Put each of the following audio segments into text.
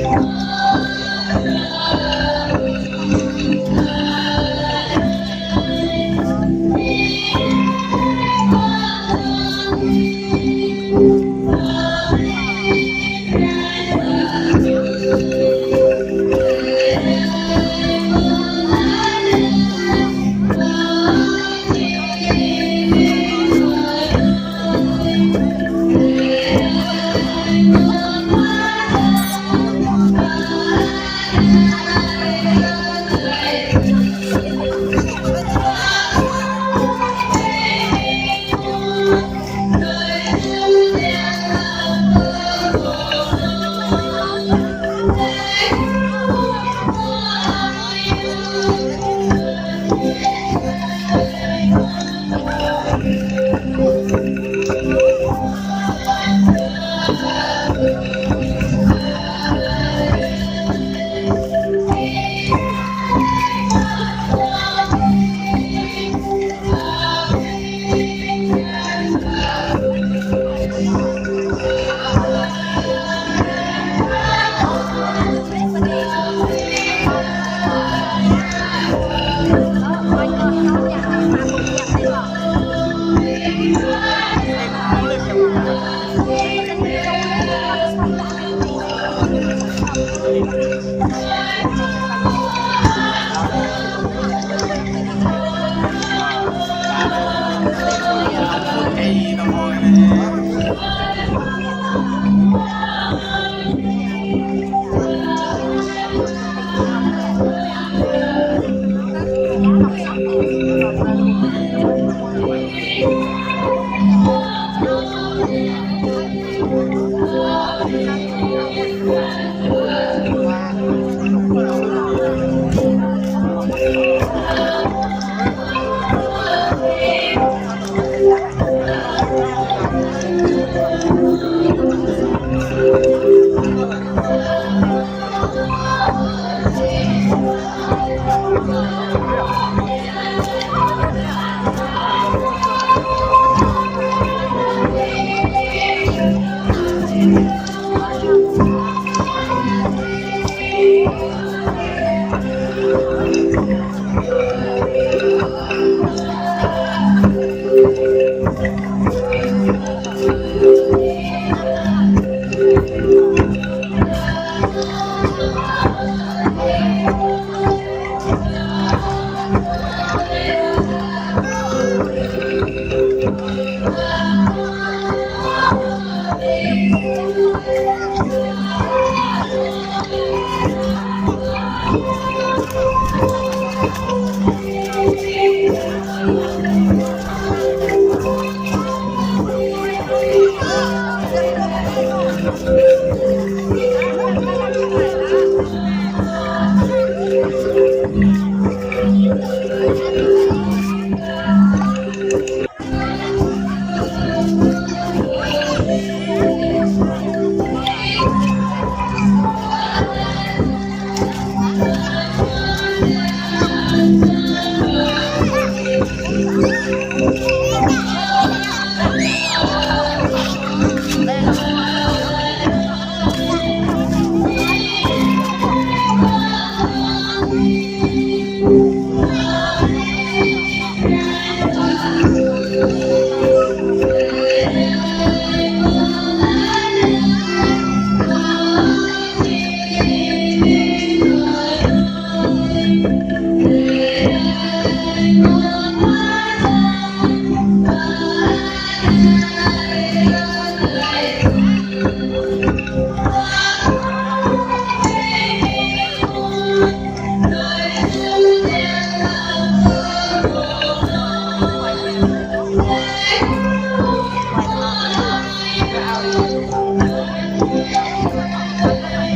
Hãy subscribe cho kênh Ghiền Mì Gõ để không bỏ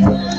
lỡ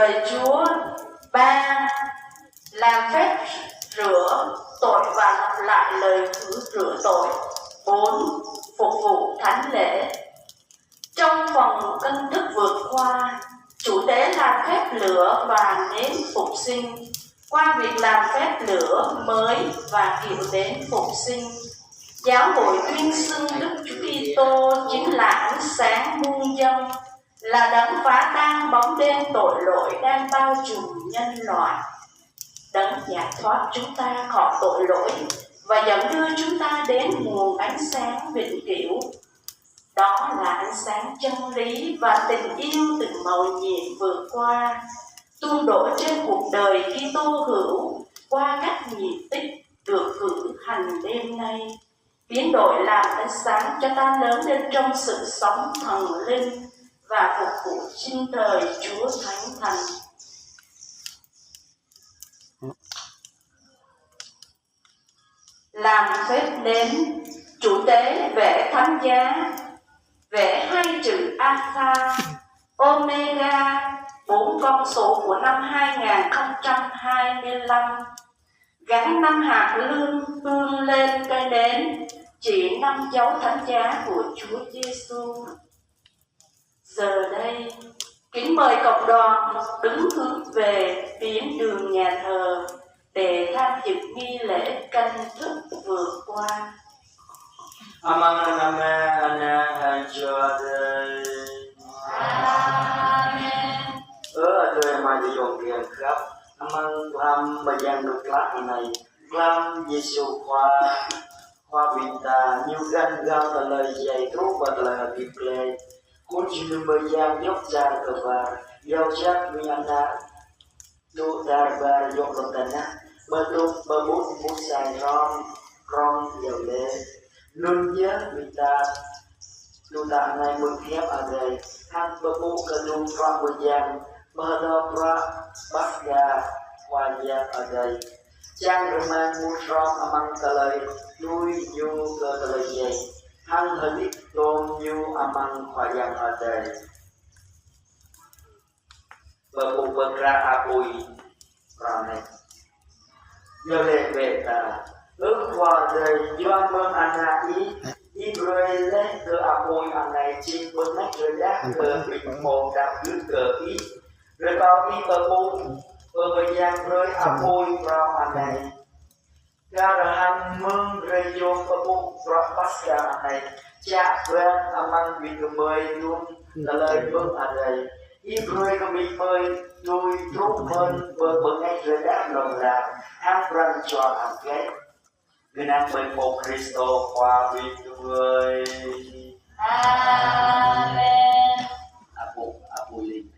lời Chúa. 3. Làm phép rửa tội và lặp lại lời hứa rửa tội. 4. Phục vụ thánh lễ. Trong phần cân thức vượt qua, chủ tế làm phép lửa và nến phục sinh. Qua việc làm phép lửa mới và hiệu đến phục sinh, giáo hội tuyên xưng Đức Chúa Kitô chính là ánh sáng muôn dân, là đấng phá tan bóng đêm tội lỗi đang bao trùm nhân loại, đấng giải thoát chúng ta khỏi tội lỗi và dẫn đưa chúng ta đến nguồn ánh sáng vĩnh cửu. Đó là ánh sáng chân lý và tình yêu từng mầu nhiệm vượt qua, tuôn đổ trên cuộc đời Kitô hữu qua các nhịp tích được cử hành đêm nay, biến đổi làm ánh sáng cho ta lớn lên trong sự sống thần linh và phục vụ sinh thời Chúa Thánh Thần. Làm phép nến, chủ tế vẽ thánh giá, vẽ 2 chữ Alpha, Omega, 4 con số của năm 2025, gắn 5 hạt lương hương lên cây nến, chỉ 5 dấu thánh giá của Chúa Giêsu. Giờ đây, kính mời cộng đoàn đứng hướng về phía đường nhà thờ để tham dự nghi lễ canh thức vượt qua. Amen. Tôi mà dùng tiền khắp. Amen. Làm bây giờ được lát này. Làm Giêsu khoa vita như gan gam ta lời dạy thuốc và lời bị play. Cũng chỉ bây giờ nhóc ra cơ và giao chắc vì anh đã tu ta và dọc lòng tận á. Bơ bút xài rong dầu lệ. Luôn nhớ vì ta này mừng khép ở đây. Hãy bơ bút cơ luôn ra bây giờ. Bơ đo ra bắt gà qua gia ở đây. Chàng rừng mang mũ rong amang ta lời nuôi nhu cơ ta lời dạy. Hãy hơi biết tôn nhu amang khoa giang ở đây. Bơ bút bơ ra apui ra này. Nhờ lệ về ta ước qua đời do mơ anh ý rơi lên cơ apui anh này chi bơ nách rơi đá cơ bình mồ đạp đứt cơ ý. Rồi có ý bơ bút bơ bơ giang rơi apui ra anh này. Garahan mương rơi vô bơ bút ra pasca anh này. Chạc quen amang vì cơ mời luôn là lời mương anh này. Ý rơi cơ bị mời nuôi trúc mơn bơ nách rơi đá lòng làm. Hãy răng cho hẳn ghét. Người năng bên một Christo qua vì người. Amen. Apu linh.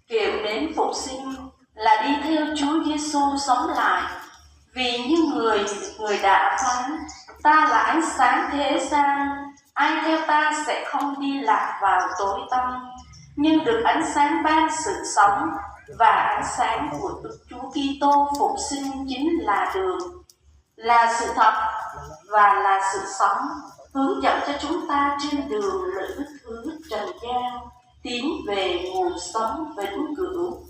Kiệu đến phục sinh là đi theo Chúa Giêsu sống lại. Vì như người đã phán, ta là ánh sáng thế gian, ai theo ta sẽ không đi lạc vào tối tăm, nhưng được ánh sáng ban sự sống, và ánh sáng của Đức Chúa Kitô phục sinh chính là đường, là sự thật và là sự sống, hướng dẫn cho chúng ta trên đường lữ thứ trần gian tiến về nguồn sống vĩnh cửu.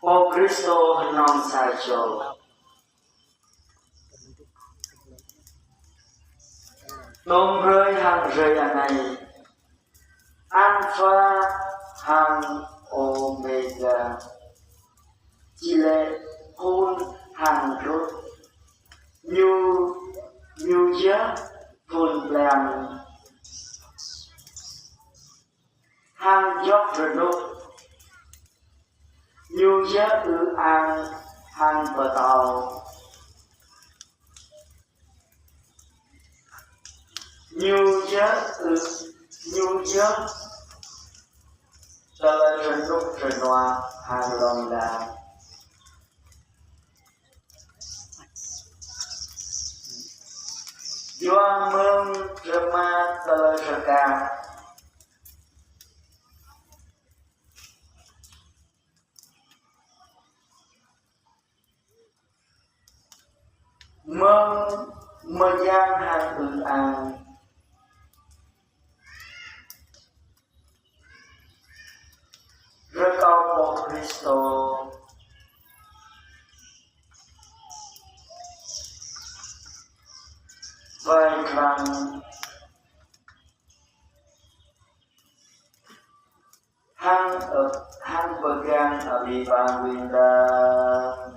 O Cristo non sai cho. Tôm rơi hàng rơi anh này. Alpha hàng Omega. Chile hôn hàng rốt. New Year phun làm. Hàng dọc rơi nốt. New Year ư an hàng bờ tàu. New Year cho lên rừng lúc rừng hoa hàng lòng đà. Doa mương rừng ma cho lên rừng ca. Mơ giang hàng ư an. hang pegang Abibang Bintang.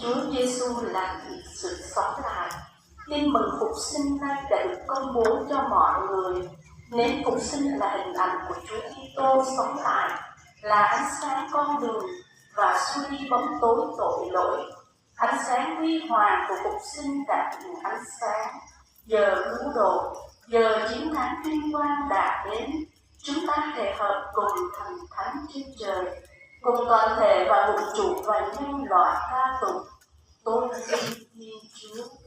Chúa Giêsu là sự sống lại. Tin mừng phục sinh nay đã được công bố cho mọi người. Nến phục sinh là hình ảnh của Chúa Kitô sống lại, là ánh sáng con đường và xua đi bóng tối tội lỗi. Ánh sáng huy hoàng của phục sinh đã thành ánh sáng. Giờ cứu độ, giờ chiến thắng vinh quang đã đến. Chúng ta thể hợp cùng thần thánh trên trời, cùng toàn thể và vũ trụ và nhân loại ca tụng tôn vinh Thiên Chúa.